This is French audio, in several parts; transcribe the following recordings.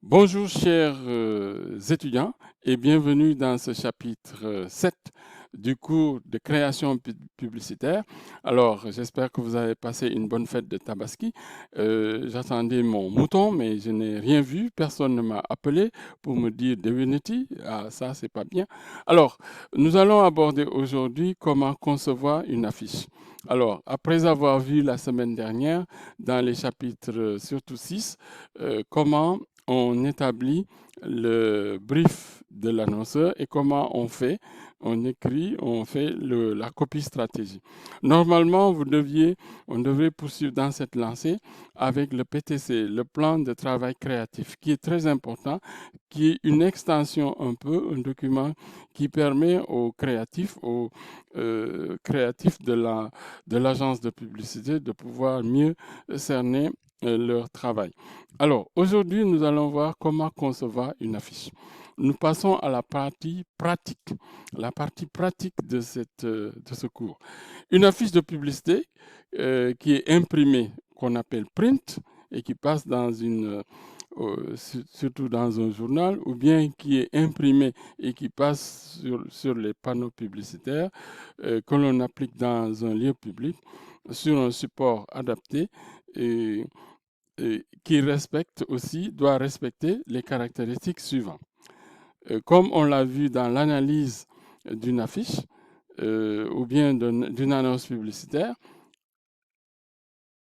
Bonjour chers étudiants et bienvenue dans ce chapitre 7 du cours de création publicitaire. Alors, j'espère que vous avez passé une bonne fête de Tabaski. J'attendais mon mouton, mais je n'ai rien vu. Personne ne m'a appelé pour me dire Divinity. Ah, ça, c'est pas bien. Alors, nous allons aborder aujourd'hui comment concevoir une affiche. Alors, après avoir vu la semaine dernière, dans les chapitres surtout 6, comment on établit le brief de l'annonceur et comment on écrit, on fait la copie stratégie. Normalement, on devrait poursuivre dans cette lancée avec le PTC, le plan de travail créatif, qui est très important, qui est une extension un peu, un document qui permet aux créatifs de l'agence de publicité de pouvoir mieux cerner leur travail. Alors, aujourd'hui, nous allons voir comment concevoir une affiche. Nous passons à la partie pratique de ce cours. Une affiche de publicité qui est imprimée, qu'on appelle print, et qui passe surtout dans un journal, ou bien qui est imprimée et qui passe sur les panneaux publicitaires que l'on applique dans un lieu public, sur un support adapté, et qui doit respecter les caractéristiques suivantes. Comme on l'a vu dans l'analyse d'une affiche ou bien d'une annonce publicitaire,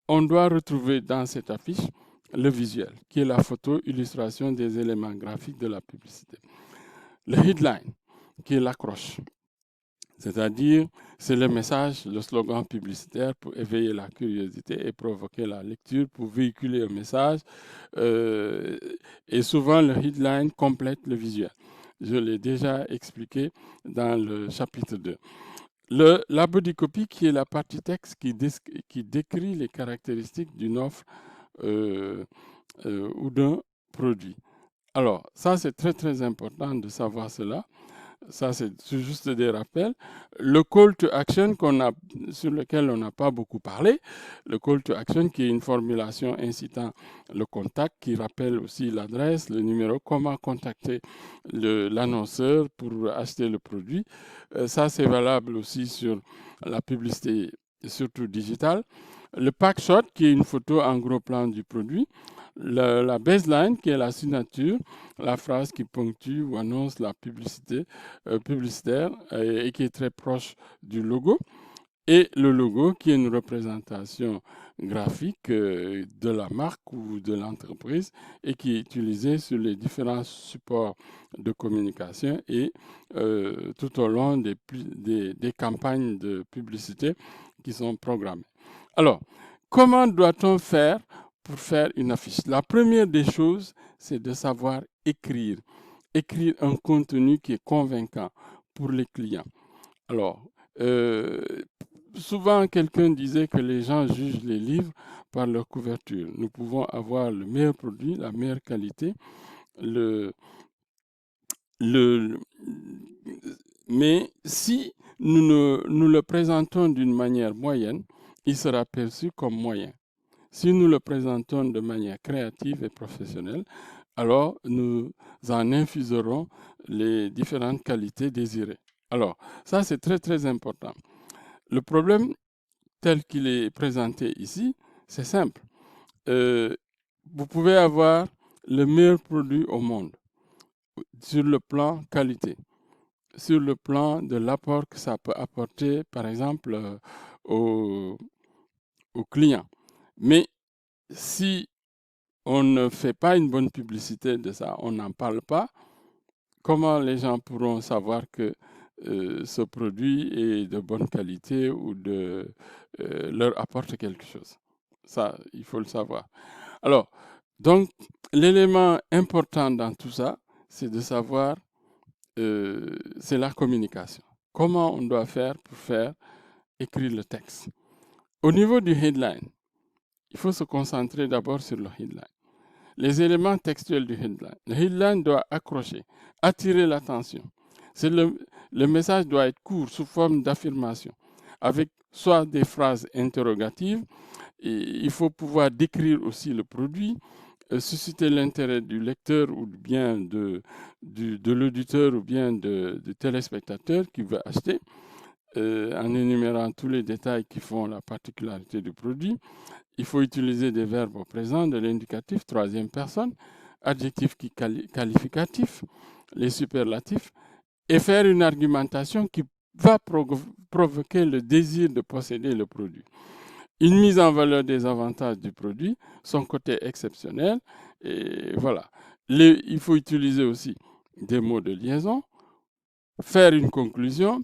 on doit retrouver dans cette affiche le visuel, qui est la photo illustration des éléments graphiques de la publicité. Le headline, qui est l'accroche, c'est-à-dire c'est le message, le slogan publicitaire pour éveiller la curiosité et provoquer la lecture, pour véhiculer un message. Et souvent, le headline complète le visuel. Je l'ai déjà expliqué dans le chapitre 2. La body copy, qui est la partie texte qui décrit les caractéristiques d'une offre ou d'un produit. Alors, ça, c'est très, très important de savoir cela. Ça, c'est juste des rappels. Le call to action sur lequel on n'a pas beaucoup parlé, le call to action qui est une formulation incitant le contact, qui rappelle aussi l'adresse, le numéro, comment contacter l'annonceur pour acheter le produit. Ça, c'est valable aussi sur la publicité, surtout digitale. Le pack shot, qui est une photo en gros plan du produit. La baseline, qui est la signature, la phrase qui ponctue ou annonce la publicitaire et qui est très proche du logo. Et le logo, qui est une représentation graphique de la marque ou de l'entreprise et qui est utilisée sur les différents supports de communication et tout au long des campagnes de publicité qui sont programmées. Alors, comment doit-on faire pour faire une affiche? La première des choses, c'est de savoir écrire. Écrire un contenu qui est convaincant pour les clients. Alors, euh, souvent, quelqu'un disait que les gens jugent les livres par leur couverture. Nous pouvons avoir le meilleur produit, la meilleure qualité, le, le, mais si nous le présentons d'une manière moyenne, il sera perçu comme moyen. Si nous le présentons de manière créative et professionnelle, alors nous en infuserons les différentes qualités désirées. Alors, ça c'est très très important. Le problème tel qu'il est présenté ici, c'est simple. Vous pouvez avoir le meilleur produit au monde sur le plan qualité, sur le plan de l'apport que ça peut apporter, par exemple, aux, aux clients. Mais si on ne fait pas une bonne publicité de ça, on n'en parle pas, comment les gens pourront savoir que ce produit est de bonne qualité ou leur apporte quelque chose? Ça, il faut le savoir. Alors, donc, l'élément important dans tout ça, c'est de savoir, c'est la communication. Comment on doit faire pour écrire le texte. Au niveau du headline, il faut se concentrer d'abord sur le headline. Les éléments textuels du headline. Le headline doit accrocher, attirer l'attention. Le message doit être court, sous forme d'affirmation, avec soit des phrases interrogatives. Et il faut pouvoir décrire aussi le produit susciter l'intérêt du lecteur ou bien de l'auditeur ou bien du téléspectateur qui veut acheter, en énumérant tous les détails qui font la particularité du produit. Il faut utiliser des verbes au présent, de l'indicatif, troisième personne, adjectif qualificatif, les superlatifs, et faire une argumentation qui va provoquer le désir de posséder le produit. Une mise en valeur des avantages du produit, son côté exceptionnel, et voilà. Il faut utiliser aussi des mots de liaison, faire une conclusion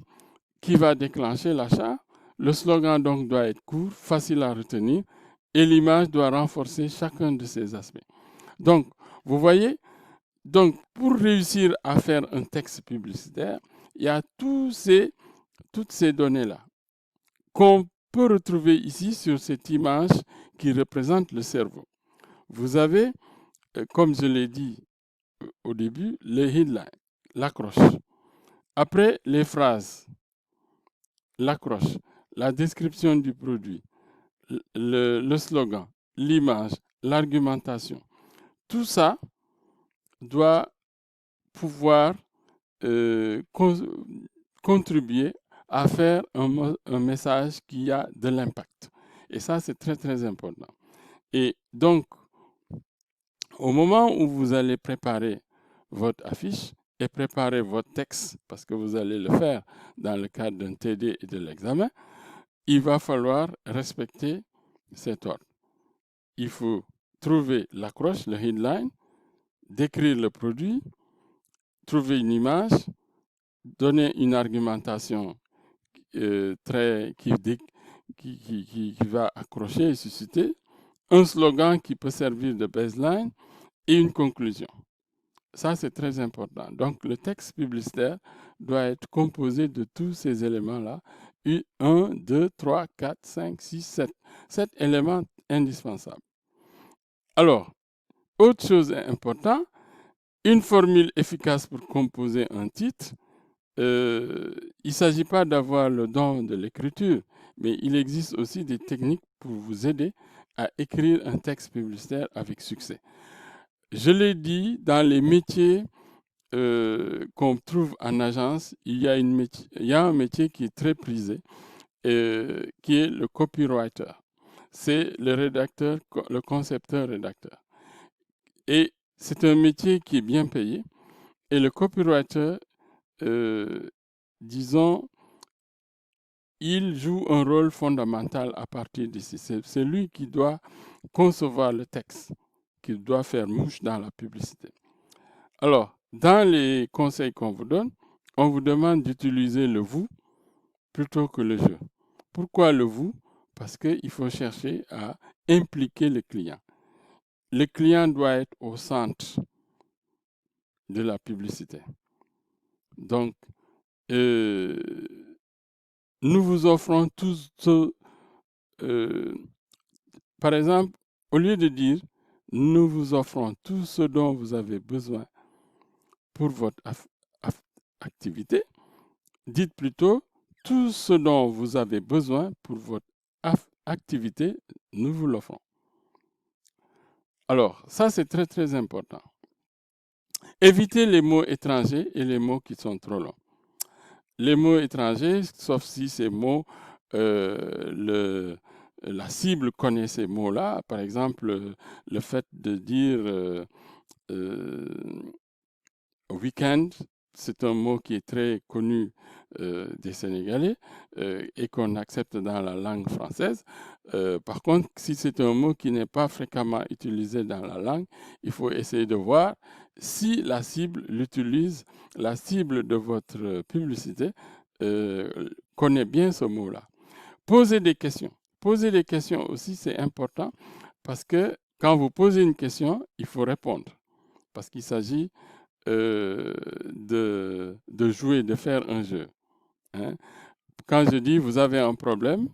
qui va déclencher l'achat. Le slogan donc doit être court, facile à retenir, et l'image doit renforcer chacun de ces aspects. Donc, vous voyez, donc pour réussir à faire un texte publicitaire, il y a toutes ces données-là qu'on peut retrouver ici sur cette image qui représente le cerveau. Vous avez, comme je l'ai dit au début, les headlines, l'accroche. Après, les phrases, l'accroche, la description du produit, le slogan, l'image, l'argumentation. Tout ça doit pouvoir contribuer à faire un message qui a de l'impact. Et ça, c'est très, très important. Et donc, au moment où vous allez préparer votre affiche et préparer votre texte, parce que vous allez le faire dans le cadre d'un TD et de l'examen, il va falloir respecter cet ordre. Il faut trouver l'accroche, le headline, décrire le produit, trouver une image, donner une argumentation qui va accrocher et susciter, un slogan qui peut servir de baseline et une conclusion. Ça, c'est très important. Donc, le texte publicitaire doit être composé de tous ces éléments-là. 1, 2, 3, 4, 5, 6, 7. 7 éléments indispensables. Alors, autre chose importante, une formule efficace pour composer un titre. Il ne s'agit pas d'avoir le don de l'écriture, mais il existe aussi des techniques pour vous aider à écrire un texte publicitaire avec succès. Je l'ai dit, dans les métiers qu'on trouve en agence, il y a un métier qui est très prisé, qui est le copywriter. C'est le rédacteur, le concepteur-rédacteur. Et c'est un métier qui est bien payé. Et le copywriter, disons, il joue un rôle fondamental à partir d'ici. C'est lui qui doit concevoir le texte, qui doit faire mouche dans la publicité. Alors, dans les conseils qu'on vous donne, on vous demande d'utiliser le vous plutôt que le je. Pourquoi le vous? Parce qu'il faut chercher à impliquer le client. Le client doit être au centre de la publicité. Donc, nous vous offrons tous par exemple, au lieu de dire nous vous offrons tout ce dont vous avez besoin pour votre activité, dites plutôt tout ce dont vous avez besoin pour votre activité, nous vous l'offrons. Alors, ça c'est très très important. Évitez les mots étrangers et les mots qui sont trop longs. Les mots étrangers, sauf si ces mots, la cible connaît ces mots-là. Par exemple, le fait de dire week-end, c'est un mot qui est très connu des Sénégalais et qu'on accepte dans la langue française. Par contre, si c'est un mot qui n'est pas fréquemment utilisé dans la langue, il faut essayer de voir si la cible l'utilise, la cible de votre publicité connaît bien ce mot-là. Posez des questions. Poser des questions aussi, c'est important parce que quand vous posez une question, il faut répondre parce qu'il s'agit de jouer, de faire un jeu. Hein. Quand je dis vous avez un problème,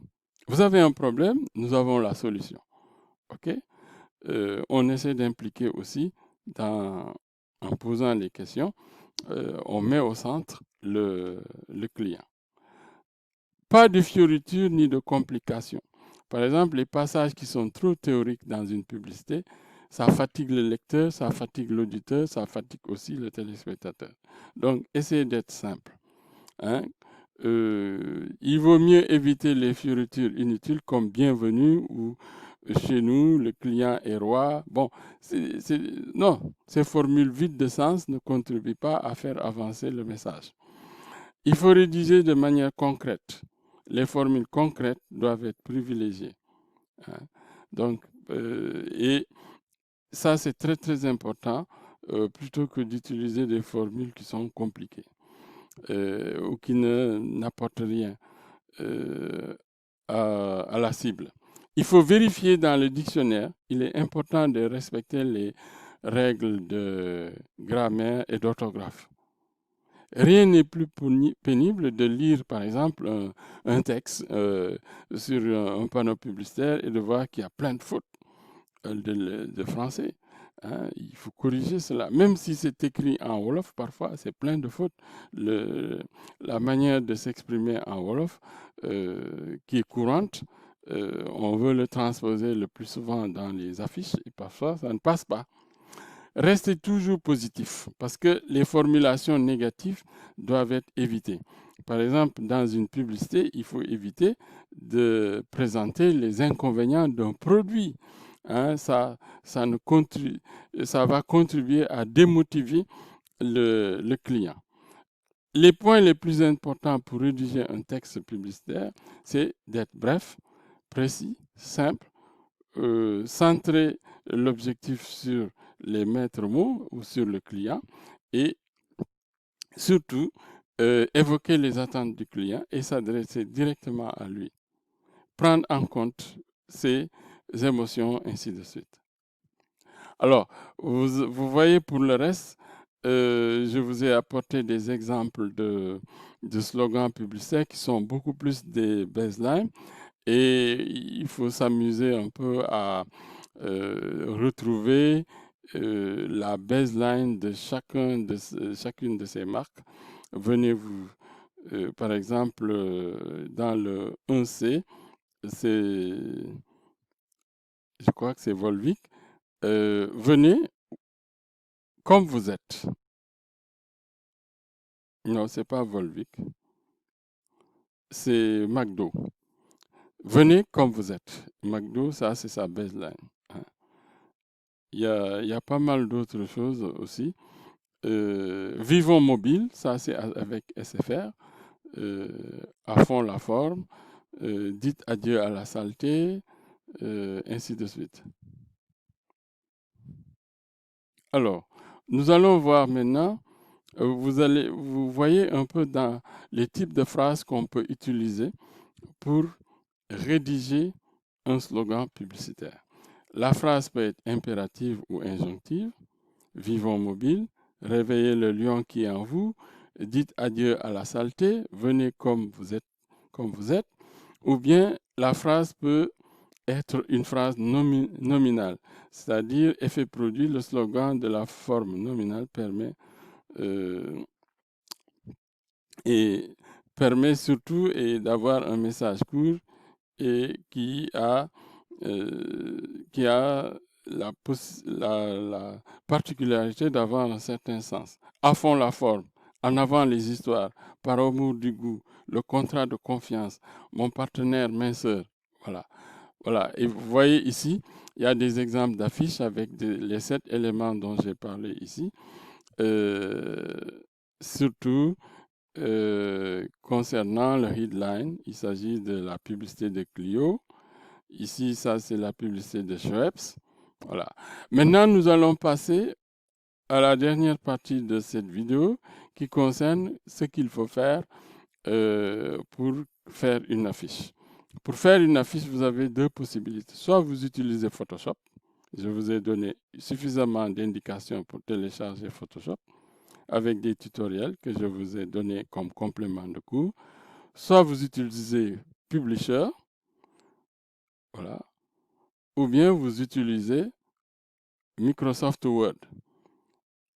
nous avons la solution. OK? On essaie d'impliquer aussi en posant les questions, on met au centre le client. Pas de fioritures ni de complications. Par exemple, les passages qui sont trop théoriques dans une publicité ça fatigue le lecteur, ça fatigue l'auditeur, ça fatigue aussi le téléspectateur. Donc, essayez d'être simple. Hein. Il vaut mieux éviter les fioritures inutiles comme bienvenue ou chez nous, le client est roi. Bon, non, ces formules vides de sens ne contribuent pas à faire avancer le message. Il faut rédiger de manière concrète. Les formules concrètes doivent être privilégiées. Hein. Donc, et ça, c'est très, très important, plutôt que d'utiliser des formules qui sont compliquées ou qui n'apportent rien à la cible. Il faut vérifier dans le dictionnaire. Il est important de respecter les règles de grammaire et d'orthographe. Rien n'est plus pénible de lire, par exemple, un texte sur un panneau publicitaire et de voir qu'il y a plein de fautes de français. Hein. Il faut corriger cela. Même si c'est écrit en Wolof, parfois, c'est plein de fautes. La manière de s'exprimer en Wolof, qui est courante, on veut le transposer le plus souvent dans les affiches et parfois, ça ne passe pas. Restez toujours positif parce que les formulations négatives doivent être évitées. Par exemple, dans une publicité, il faut éviter de présenter les inconvénients d'un produit. Hein, ça va contribuer à démotiver le client. Les points les plus importants pour rédiger un texte publicitaire, c'est d'être bref, précis, simple, centrer l'objectif sur les maîtres mots ou sur le client et surtout évoquer les attentes du client et s'adresser directement à lui. Prendre en compte ses émotions, ainsi de suite. Alors, vous voyez pour le reste, je vous ai apporté des exemples de slogans publicitaires qui sont beaucoup plus des baselines et il faut s'amuser un peu à retrouver la baseline de chacune de ces marques. Venez vous, par exemple, dans le 1C, je crois que c'est Volvic. Venez comme vous êtes. Non, c'est pas Volvic. C'est McDo. Venez comme vous êtes. McDo, ça, c'est sa baseline. Hein. Il y a pas mal d'autres choses aussi. Vivons mobile, ça, c'est avec SFR. À fond la forme. Dites adieu à la saleté, ainsi de suite. Alors, nous allons voir maintenant, vous voyez un peu dans les types de phrases qu'on peut utiliser pour rédiger un slogan publicitaire. La phrase peut être impérative ou injonctive. Vivons mobile, réveillez le lion qui est en vous, dites adieu à la saleté, venez comme vous êtes, ou bien la phrase peut être une phrase nominale, c'est-à-dire effet produit, le slogan de la forme nominale permet surtout d'avoir un message court et qui a la particularité d'avoir un certain sens. À fond la forme, en avant les histoires, par amour du goût, le contrat de confiance, mon partenaire, ma sœur. Voilà. Voilà. Et vous voyez ici, il y a des exemples d'affiches avec les 7 éléments dont j'ai parlé ici. Surtout concernant le headline, il s'agit de la publicité de Clio. Ici, ça, c'est la publicité de Schweppes. Voilà. Maintenant, nous allons passer à la dernière partie de cette vidéo qui concerne ce qu'il faut faire pour faire une affiche. Pour faire une affiche, vous avez deux possibilités. Soit vous utilisez Photoshop. Je vous ai donné suffisamment d'indications pour télécharger Photoshop avec des tutoriels que je vous ai donnés comme complément de cours. Soit vous utilisez Publisher. Voilà. Ou bien vous utilisez Microsoft Word.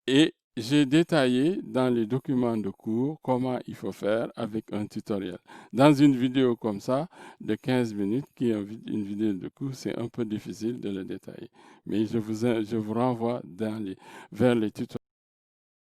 Et j'ai détaillé dans les documents de cours comment il faut faire avec un tutoriel. Dans une vidéo comme ça, de 15 minutes, qui est une vidéo de cours, c'est un peu difficile de le détailler. Mais je vous renvoie vers les tutoriels.